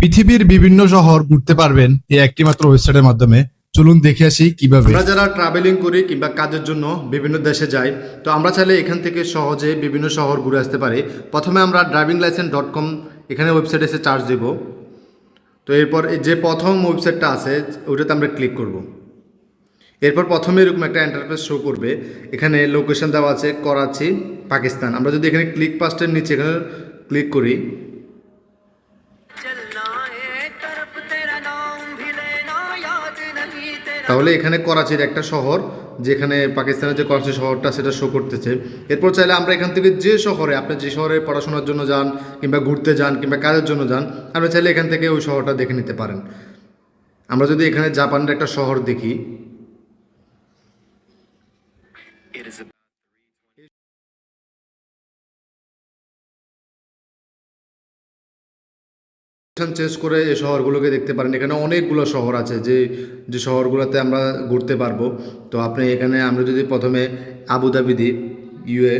পৃথিবীর বিভিন্ন শহর ঘুরতে পারবেন এই একটি মাত্র ওয়েবসাইটের মাধ্যমে। চলুন দেখে আসি কিভাবে। আমরা যারা ট্রাভেলিং করি কিংবা কাজের জন্য বিভিন্ন দেশে যাই, তো আমরা চাইলে এখান থেকে সহজে বিভিন্ন শহর ঘুরে আসতে পারি। প্রথমে আমরা drivinglicence.com এখানে ওয়েবসাইটে এসে চার্জ দেব। তো এরপর এই যে প্রথম ওয়েবসাইটটা আছে ওইটাতে আমরা ক্লিক করব। এরপর প্রথমে এরকম একটা ইন্টারফেস শো করবে। এখানে লোকেশন দেওয়া আছে করাচি, পাকিস্তান। আমরা যদি এখানে ক্লিক পাস্টের নিচে এখানে ক্লিক করি, তাহলে এখানে করাচির একটা শহর, যেখানে পাকিস্তানের যে করাচি শহরটা সেটা শো করতেছে। এরপর চাইলে আমরা এখান থেকে যে শহরে, আপনি যে শহরে পড়াশোনার জন্য যান কিংবা ঘুরতে যান কিংবা কাজের জন্য যান, আপনি চাইলে এখান থেকে ওই শহরটা দেখে নিতে পারেন। আমরা যদি এখানে জাপানের একটা শহর দেখি, চেঞ্জ করে এই শহরগুলোকে দেখতে পারেন। এখানে অনেকগুলো শহর আছে যে যে শহরগুলোতে আমরা ঘুরতে পারবো। তো আপনি এখানে আমরা যদি প্রথমে আবুধাবি দিই, ইউএ,